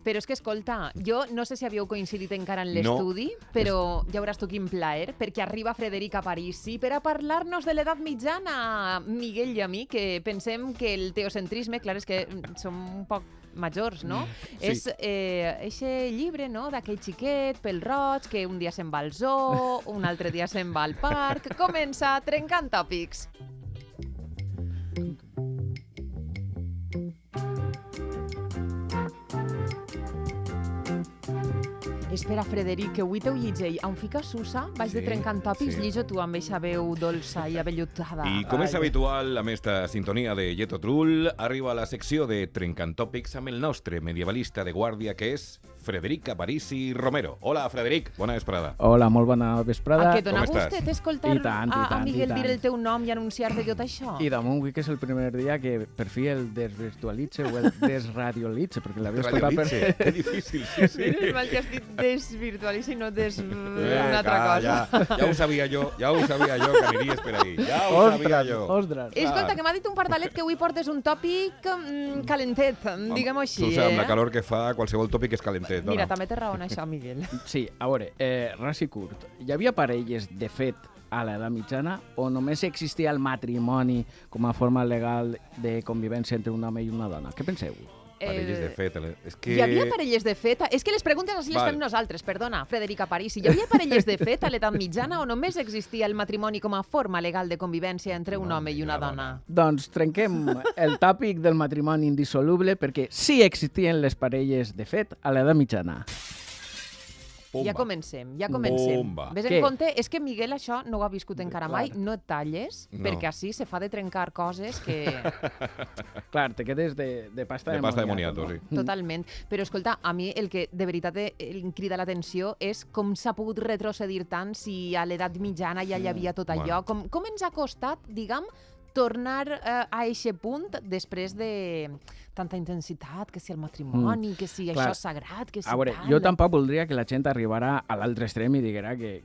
Però és que, escolta, jo no sé si havíeu coincidit encara en l'estudi, però ja veuràs tu quin plaer, perquè arriba Frederica Parisi per a parlar-nos de l'edat mitjana, Miguel i a mi, que pensem que el teocentrisme, clar, és que som un poc majors, no? Sí. És eixe llibre, no?, d'aquell xiquet, pèl-roig, que un dia se'n va al zoo, un altre dia se'n va al parc. Comença Trencant Tòpics. Espera, Frederic, que avui teu lligell on fica Susa, baix de Trencant Tòpics, llijo tu amb eixa veu dolça i avellutada. I com és habitual, amb esta sintonia de Yeto Trull, arriba la secció de Trencant Tòpics amb el nostre medievalista de guàrdia, que és Frederica Parisi Romero. Hola, Frederic, bona vesprada. Hola, molt bona vesprada. A què dona Com estàs? gustet escoltar I tant, a Miguel i tant. dir el teu nom i anunciar-te tot això? I damunt avui que és el primer dia que per fi el desvirtualitze o el desradiolitze, perquè l'havia escoltat per... Radiolitze, que difícil, sí, sí. És mal que has dit desvirtualitza i no una altra cosa. Ja ho sabia jo, que aniries per ahí. Ja ho sabia jo. Ostres. Escolta, que m'ha dit un pardalet que avui portes un tòpic calentet, diguem-ho així. Susa, amb la calor que fa, qualsevol tòpic és calentet. Mira, dona. també té raó en això, Miguel. Sí, a veure, ras i curt. Hi havia parelles, de fet, a l'edat mitjana, o només existia el matrimoni com a forma legal de convivència entre un home i una dona? Què penseu? Parelles de fet. És que... Hi havia parelles de fet? És que les preguntes així les Val. fem nosaltres, perdona, Frederica Parisi. Hi havia parelles de fet a l'edat mitjana o només existia el matrimoni com a forma legal de convivència entre un home i una dona? Doncs trenquem el tòpic del matrimoni indissoluble perquè sí existien les parelles de fet a l'edat mitjana. Pumba. Ja comencem. Bomba. Ves Què? en compte, és que Miguel això no ho ha viscut encara mai, no et talles, No. perquè així se fa de trencar coses que... Clar, te quedes de pasta De pasta de moniato, moniato, sí. Totalment. Però escolta, a mi el que de veritat em crida l'atenció és com s'ha pogut retrocedir tant si a l'edat mitjana ja hi havia tot allò. Com ens ha costat, diguem, tornar a eixe punt després de tanta intensitat, que si el matrimoni, que si Clar. això és sagrat, que si A veure, tal... jo tampoc voldria que la gent arribara a l'altre extrem i diguera que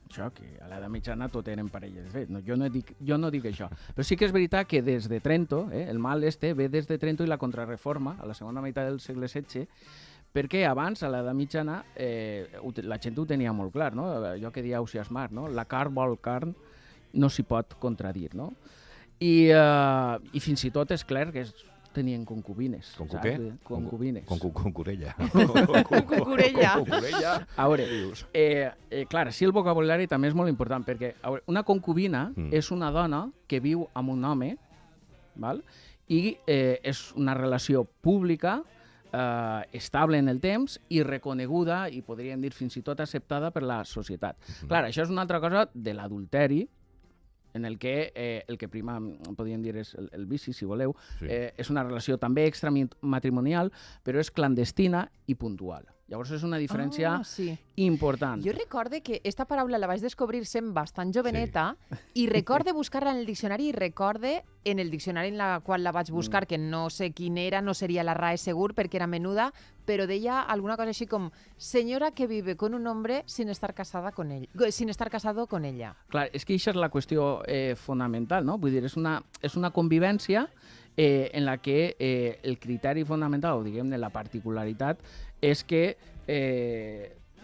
això, que a l'edat mitjana tot eren parelles. De fet, no, jo no dic això. Però sí que és veritat que des de Trento, el mal ve des de Trento i la Contrarreforma, a la segona meitat del segle XVI, perquè abans, a l'edat mitjana, la gent ho tenia molt clar, no? Allò que dia Ausiàs Marc, no? La carn vol carn, no s'hi pot contradir, no? I fins i tot és clar que tenien concubines. Concu saps? què? Concubines. Concurella. Cucurella. A veure, clar, sí, el vocabulari també és molt important, perquè a veure, una concubina és una dona que viu amb un home, val? I és una relació pública, estable en el temps i reconeguda, i podríem dir fins i tot acceptada per la societat. Clar, això és una altra cosa de l'adulteri, en el que prima, podríem dir, és el vici, si voleu. Sí. És una relació també extramatrimonial, però és clandestina i puntual. Llavors és una diferència sí. important. Jo recorde que esta paraula la vaig descobrir sent bastant joveneta i recorde buscar-la en el diccionari i recorde en el diccionari en la qual la vaig buscar, que no sé quin era, no seria la RAE segur perquè era menuda, però deia alguna cosa així com senyora que vive con un hombre sin estar casado con ella. Clar, és que això és la qüestió fonamental, no? Vull dir, és una convivència en la que el criteri fonamental, o diguem-ne la particularitat, és que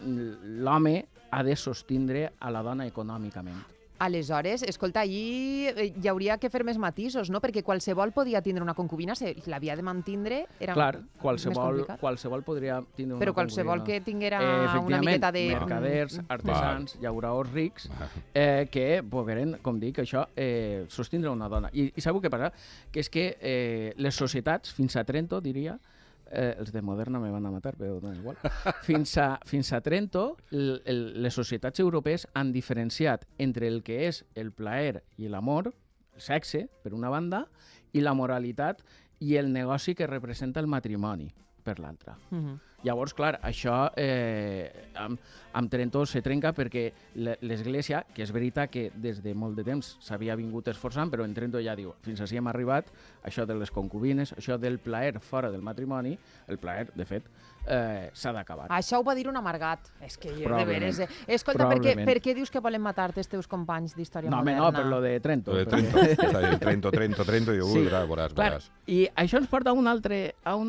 l'home ha de sostindre a la dona econòmicament. Aleshores, escolta, allí hi hauria que fer més matisos, no? Perquè qualsevol podia tindre una concubina, si l'havia de mantindre era Clar, més complicat. qualsevol podria tindre una Però qualsevol concubina. que tinguera una miqueta de... mercaders, artesans, llauraors rics, que pogueren, com dic, això, sostindre una dona. I sabeu què passa? Que és que les societats, fins a Trento, diria, els de Moderna me van a matar, però no igual. Fins a Trento, les societats europees han diferenciat entre el que és el plaer i l'amor, el sexe, per una banda, i la moralitat i el negoci que representa el matrimoni, per l'altra. Llavors, clar, això amb Trento se trenca perquè l'Església, que és veritat que des de molt de temps s'havia vingut esforçant, però en Trento ja diu, fins així hem arribat, això de les concubines, això del plaer fora del matrimoni, el plaer, de fet, s'ha d'acabar. Això ho va dir un amargat. És que jo, de veres... Probablement. Escolta, Probablement. per què dius que volen matar-te els teus companys d'història No, home, moderna? no, per lo de Trento. Lo de Trento. Està dient Trento, i Sí. veuràs. Clar, i això ens porta a un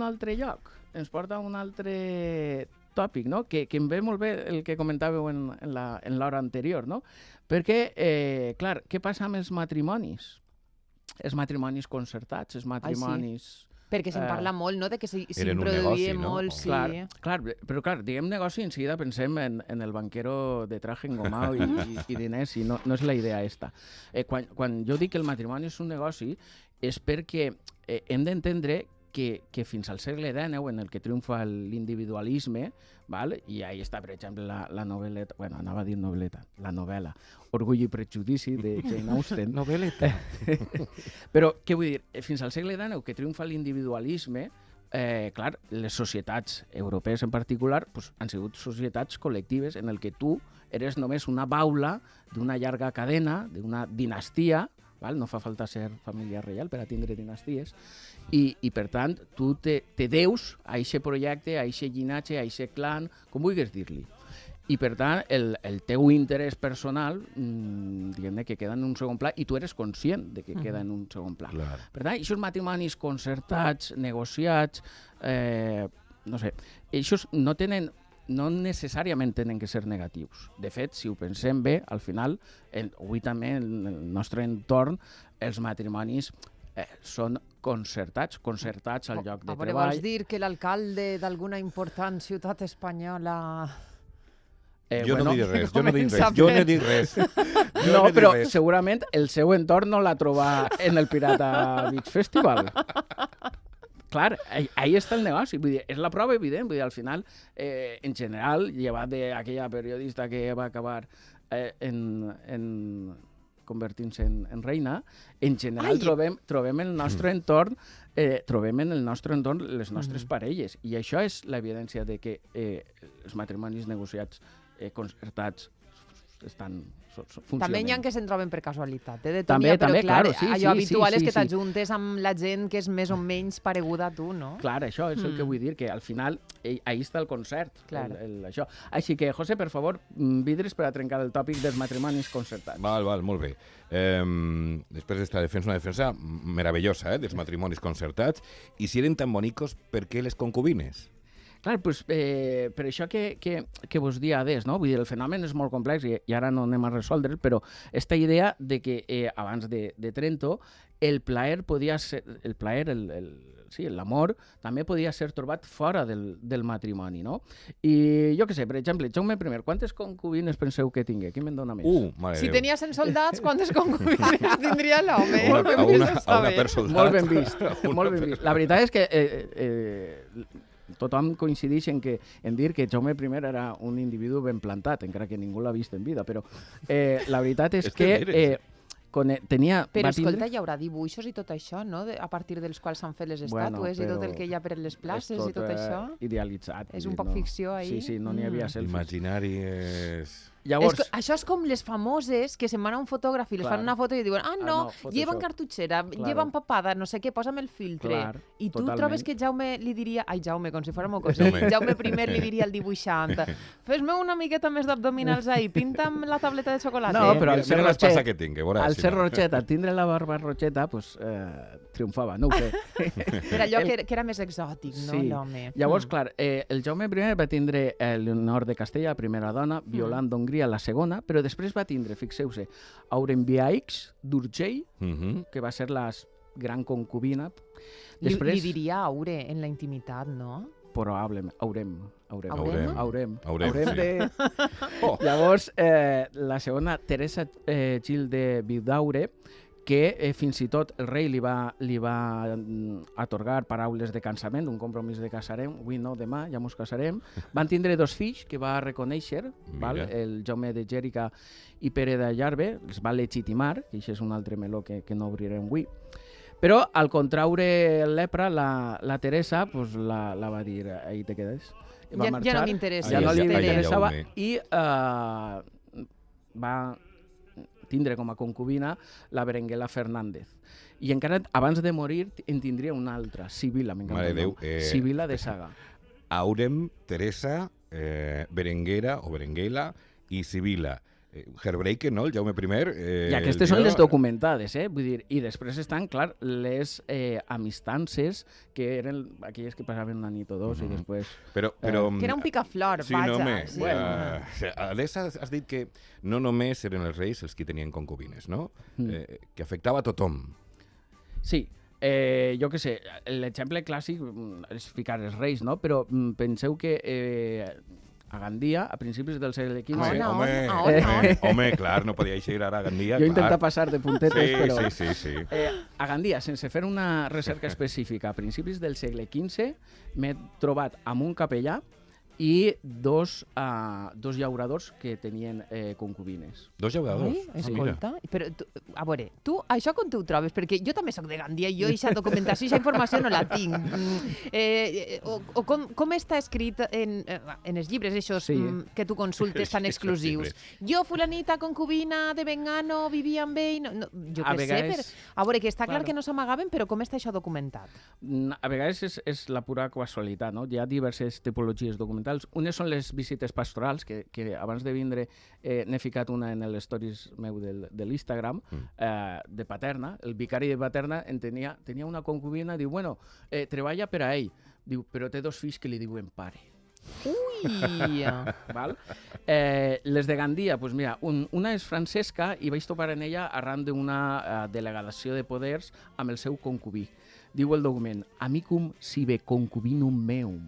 altre lloc. ens porta a un altre tòpic, no? Que em ve molt bé el que comentàveu en l'hora anterior, no? Perquè, clar, què passa amb els matrimonis? Els matrimonis concertats, els matrimonis... Perquè se'n parla molt, no?, de que negoci, s'introduïa no? molt, sí. Però clar, diguem negoci, en seguida pensem en el banquero de traje engomado i diners, i no és la idea esta. Quan jo dic que el matrimoni és un negoci, és perquè hem d'entendre que fins al segle XIX, en el que triomfa l'individualisme, i ahí està, per exemple, la novel·leta, bueno, anava a dir novel·leta, la novel·la, Orgull i prejudici, de Jane Austen. Novel·leta. Però, què vull dir? Fins al segle XIX, que triomfa l'individualisme, clar, les societats europees en particular han sigut societats col·lectives en el que tu eres només una baula d'una llarga cadena, d'una dinastia, no fa falta ser família reial per a tindre dinasties, i per tant tu te deus a aquest projecte, a aquest llinatge, a aquest clan, com vulguis dir-li. I per tant el teu interès personal, diguem-ne, que queda en un segon pla, i tu eres conscient de que queda en un segon pla. Clar. Per tant, aquests matrimonis concertats, negociats, no sé, aquests no necessàriament tenen que ser negatius. De fet, si ho pensem bé, al final, avui també en el nostre entorn, els matrimonis són concertats al lloc de treball. Vols dir que l'alcalde d'alguna important ciutat espanyola... Jo no dic res. No, però segurament el seu entorn no l'ha trobat en el Pirata Beach Festival. Clar, ahí està el negoci, vull dir, és la prova evident, vull dir, al final, en general, llevat d'aquella periodista que va acabar convertint-se en reina, en general trobem el nostre entorn, les nostres parelles, i això és l'evidència de que els matrimonis negociats, concertats, estan funcionant. També hi ha que se'n troben per casualitat, però clar, allò habitual és que t'ajuntes amb la gent que és més o menys pareguda a tu, no? Clar, això és el que vull dir, que al final ahí està el concert, això. Així que, José, per favor, vidres per a trencar el tòpic dels matrimonis concertats. Val, molt bé. Després d'esta defensa, una defensa meravellosa dels matrimonis concertats, i si eren tan bonicos, per què les concubines? Clar, doncs, per això que vos dia adés, no? Vull dir, el fenomen és molt complex i ara no anem a resoldre'l, però aquesta idea de que abans de Trento el plaer podia ser, l'amor també podia ser trobat fora del matrimoni, no? I jo què sé, per exemple, Jaume I, quantes concubines penseu que tingué? Qui me'n dona més? Mare si Déu. tenia 100 soldats, quantes concubines tindria l'home? A una per soldat. Molt ben vist, molt ben vist. La veritat és que tothom coincideix en dir que Jaume I era un individu ben plantat, encara que ningú l'ha vist en vida, però la veritat és que tenia... Però escolta, hi haurà dibuixos i tot això, no?, a partir dels quals s'han fet les estàtues i tot el que hi ha per les places i tot això. Idealitzat. És un poc ficció, ahir. Sí, no n'hi havia selfies. L'imaginari és... Llavors... Això és com les famoses que se'n van a un fotògraf i les fan una foto i diuen llevan cartutxera, llevan papada, no sé què, posa'm el filtre. I tu trobes que Jaume li diria... Ai, Jaume, com si fora mocós. Jaume I li diria al dibuixant: fes-me una miqueta més d'abdominals ahí, pinta'm la tableta de xocolata. No, però al ser Rochet, que tinc, al ser Rochet, al tindre la barba Rochet, triomfava, no ho sé. Era allò que era més exòtic, no, l'home? Llavors, clar, el Jaume I va tindre Leonor de Castella, la primera dona, Violant d'Hongria, la segona, però després va tindre, fixeu-se, Aurembiaix d'Urgell, que va ser la gran concubina. Li diria Aure en la intimitat, no? Probablement. Aurem. Sí. Llavors, la segona, Teresa Gil de Vidaure, que fins i tot el rei li va atorgar paraules de cansament, un compromís de casarem, avui no, demà, ja mos casarem. Van tindre 2 fills que va reconèixer, el Jaume de Gèrica i Pere de Llarbe, els va legitimar, que això és un altre meló que no obrirem avui. Però al contraure el lepra, la Teresa la va dir, ahí te quedes. Ja no m'interessa. Ja no li interessava i va tindre com a concubina la Berenguela Fernández. I encara abans de morir en tindria una altra, Sibila, m'encanta el nom. Sibila de Saga. Aurem, Teresa, Berenguera o Berenguela i Sibila. Heartbreaker, no?, el Jaume I. I aquestes són les documentades, vull dir, i després estan, clar, les amistances, que eren aquelles que passaven una nit o dos i després... Però, que era un picaflor, sí, vaja. Només. Sí. A més, has dit que no només eren els reis els que tenien concubines, no? Que afectava a tothom. Sí. Jo què sé, l'exemple clàssic és ficar els reis, no? Però penseu que a Gandia, a principis del segle XV... Home, clar, no podia eixir ara a Gandia. Jo he intentat passar de puntetes, però... Sí. A Gandia, sense fer una recerca específica, a principis del segle XV m'he trobat amb un capellà i dos llauradors que tenien concubines. Dos llauradors? Ai, escolta, però a veure, tu això com t'ho trobes? Perquè jo també soc de Gandia i jo aquesta documentació, aquesta informació no la tinc. O com està escrit en els llibres eixos que tu consultes tan exclusius? Jo, fulanita, concubina de Bengano, vivia amb ell... Jo què sé, a veure, que està clar que no s'amagaven, però com està això documentat? A vegades és la pura casualitat, no? Hi ha diverses tipologies documentals. Unes són les visites pastorals, que abans de vindre n'he ficat una en les stories meu de l'Instagram, de Paterna. El vicari de Paterna tenia una concubina, diu, bueno, treballa per a ell. Diu, però té dos fills que li diuen pare. Ui! Val? Les de Gandia, doncs mira, una és Francesca i vaig topar en ella arran d'una delegació de poders amb el seu concubí. Diu el document, amicum sive concubinum meum.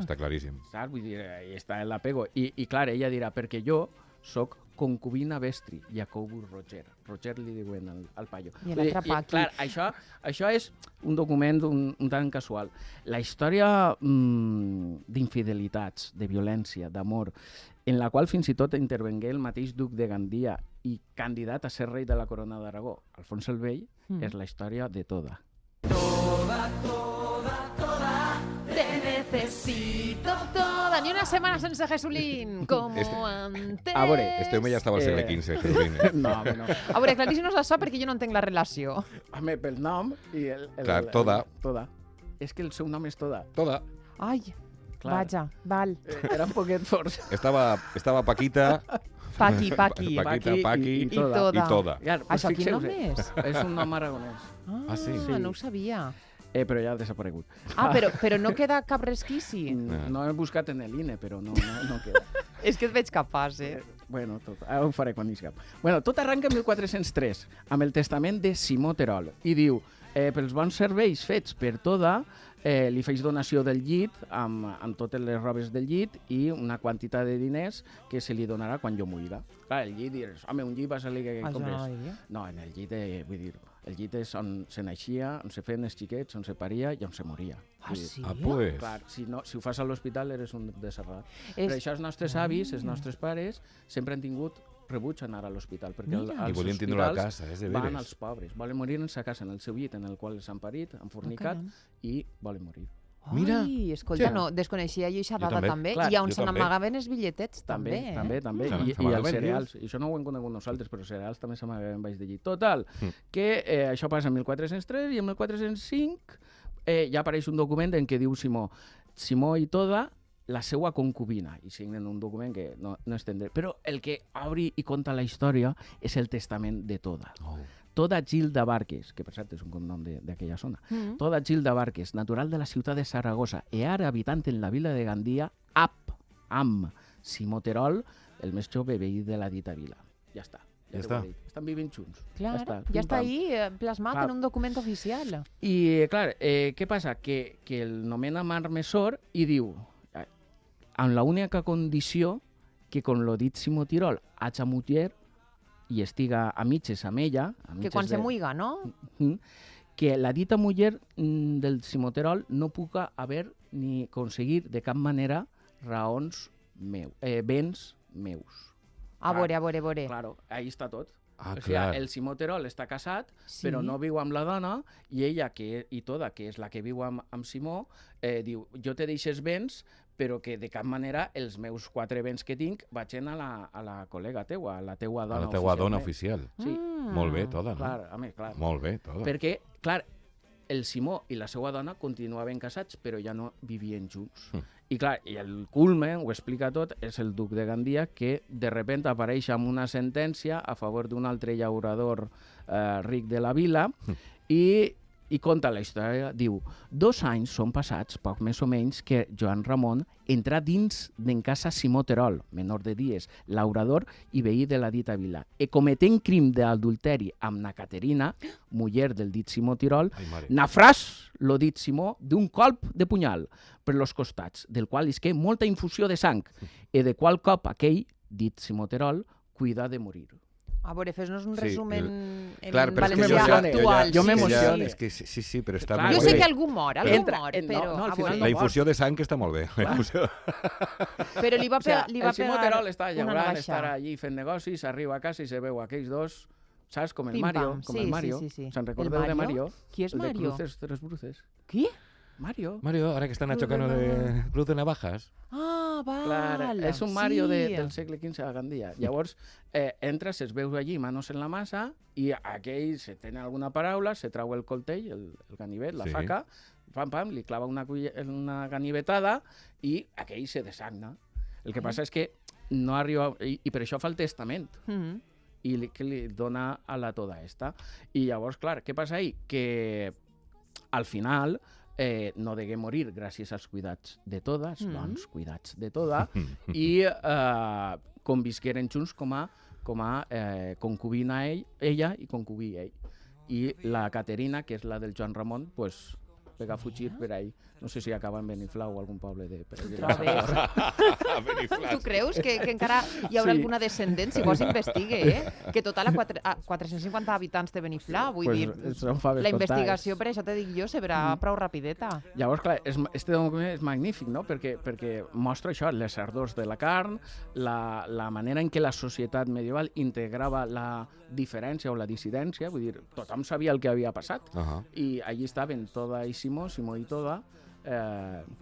Està claríssim. Saps? Vull dir, ahí està el apego. I clar, ella dirà, perquè jo soc concubina vestri, Jacobus Roger. Roger li diuen al paio. I l'altre paqui. Clar, això és un document un tant casual. La història d'infidelitats, de violència, d'amor, en la qual fins i tot intervengué el mateix duc de Gandia i candidat a ser rei de la corona d'Aragó, Alfons el Vell, és la història de Toda. Toda, te necesito toda. Ni una semana sense Jesulín, como antes. A veure, este home ja estava al segle XV, Jesulín. No. A veure, aclaríssim-nos això perquè jo no entenc la relació. Home, pel nom i Clar, Toda. Toda. És que el seu nom és Toda. Toda. Ai, vaja, val. Era un poquet fort. Estava Paquita... Paqui i Toda. Això quin nom és? És un nom aragonès. Sí? No ho sabia. Però ja ha desaparegut. Però no queda cap resquici? No he buscat en l'INE, però no queda. És que et veig capaç, Bueno, ara ho faré quan hi cap. Bueno, tot arranca en 1403, amb el testament de Simó Terol, i diu, pels bons serveis fets per Toda, li faig donació del llit, amb totes les robes del llit, i una quantitat de diners que se li donarà quan jo muira. Clar, el llit, diràs, home, un llit va ser-li que compres. No, en el llit, vull dir, el llit és on se naixia, on se feien els xiquets, on se paria i on se moria. Sí? Pues. Clar, si ho fas a l'hospital eres un deserrat. Per això els nostres avis, els nostres pares, sempre han tingut rebuig a anar a l'hospital, perquè als hospitals van als pobres. Volen morir en sa casa, en el seu llit, en el qual s'han parit, han fornicat i volen morir. Mira. Ai, escolta, no, desconeixia jo aquesta data també. I on se n'amagaven els bitlletets també. També. I els cereals. I això no ho hem conegut nosaltres, però cereals també s'amagaven baix de llit. Total, que això passa en 1403 i en 1405 ja apareix un document en què diu Simó i Toda, la seva concubina, i signen un document que no estendré. Però el que obri i conta la història és el testament de Toda. Toda Gilda Barques, que per cert és un cognom d'aquella zona. Toda Gilda Barques, natural de la ciutat de Saragossa i ara habitant en la vila de Gandia, amb Simó Terol, el més jove veí de la dita vila. Ja està. Estan vivint junts. Clar, ja està ahí plasmat en un document oficial. I, clar, què passa? Que el nomena Mar Mesor i diu, amb l'única condició que con lo dit Simó Terol haja muller i estiga a mitges amb ella... Que quan se muiga, no? Que la dita muller del Simó Terol no puga haver ni aconseguir de cap manera raons béns meus. A veure. Claro, ahí està tot. O sigui, el Simó Terol està casat, però no viu amb la dona, i ella, Toda, que és la que viu amb Simó, diu, jo te deixes béns, però que de cap manera els meus 4 béns que tinc vagin a la col·lega teua, a la teua dona oficial. A la teua dona oficial. Sí. Molt bé, Toda, no? Clar. Molt bé, Toda. Perquè, clar, el Simó i la seva dona continuaven casats, però ja no vivien junts. I clar, i el culmen, ho explica tot, és el duc de Gandia, que de repente apareix amb una sentència a favor d'un altre llaurador ric de la vila i conta la història. Diu, 2 anys són passats, poc més o menys, que Joan Ramon entra dins d'en casa Simó Terol, menor de dies, laurador i veí de la dita vila, i cometent crim d'adulteri amb na Caterina, muller del dit Simó Terol, nafràs lo dit Simó d'un colp de punyal per los costats, del qual isqué molta infusió de sang, i de qual cop aquell, dit Simó Terol, cuida de morir. A veure, fes-nos un resumen en Clar, però és que valencià actual. Jo m'emociono. És que sí, però està Clar, molt Jo bé. sé que algú mor, però... no, al final La infusió de sang està molt bé. La infusió... Però li va el Simó Terol està una llaurant, navaixà. està allí fent negocis, arriba a casa i se veu aquells dos, saps? Com el Pim, Mario. pam. Com Sí, el Mario. sí. Se'n recordeu de Mario? Qui és El de Mario? Cruces, Tres Bruces. Qui? Mario. Mario, ahora que están a Cruz de Chocano de Cruz de Navajas. Ah, val. Clar, és un Mario sí. del segle XV a Gandia. Llavors, entres, es veu allí, manos en la massa, i aquell se tenen alguna paraula, se trau el coltell, el ganivet, la Sí. faca, pam, li clava una ganivetada i aquell se desagna. El que passa és que no arriba... I per això fa el testament. Mhm. I que li dona a la toda esta. I llavors, clar, què passa ahí? Que al final no degué morir gràcies als cuidats de totes, bons cuidats de toda, i convisqueren junts com a concubina ella i concubí ell. I la Caterina, que és la del Joan Ramon, pues, pega a fugir per ahí. No sé si acaba en Beniflau o algun poble de... Tu creus que encara hi haurà Sí. alguna descendència? Si vols investigue, Que total a 450 habitants de Beniflà, vull dir, són faves la comptades. investigació, per això te dic jo, serà prou rapideta. Llavors, clar, este document és magnífic, no? Perquè mostra això, les ardors de la carn, la manera en què la societat medieval integrava la diferència o la dissidència, vull dir, tothom sabia el que havia passat, i allí estaven Toda i Simó i Toda,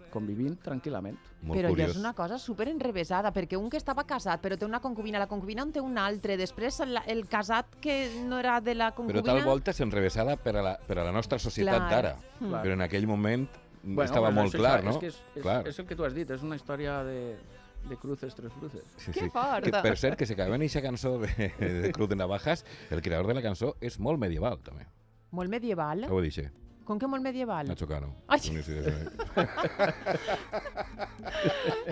convivint tranquil·lament. Molt Però ja curiós. és una cosa super enrevesada, perquè un que estava casat però té una concubina, la concubina en té un altre, després el casat que no era de la concubina... Però tal volta és enrevesada per a la nostra societat Clar. d'ara. Clar. Però en aquell moment Bueno, estava pues molt és clar, això, no? És el que tu has dit, és una història de Cruces, Tres Bruces. Sí, Que fort! Que, per cert, que se acaba en aquesta cançó de Cruz de Navajas, el creador de la cançó és molt medieval, també. Molt medieval? Ho dice, Com que molt medieval? Nacho Cano. Ai.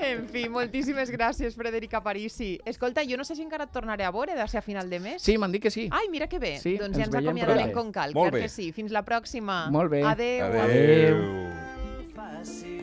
En fi, moltíssimes gràcies, Frederica Parisi. Escolta, jo no sé si encara et tornaré a veure d'ací a final de mes. Sí, m'han dit que sí. Ai, mira que bé. Sí, Doncs ja ens ens veiem acomiadarem proper. com cal. Molt Clar bé. que sí. Fins la pròxima. Molt bé. Adéu. Adéu. Fàcil.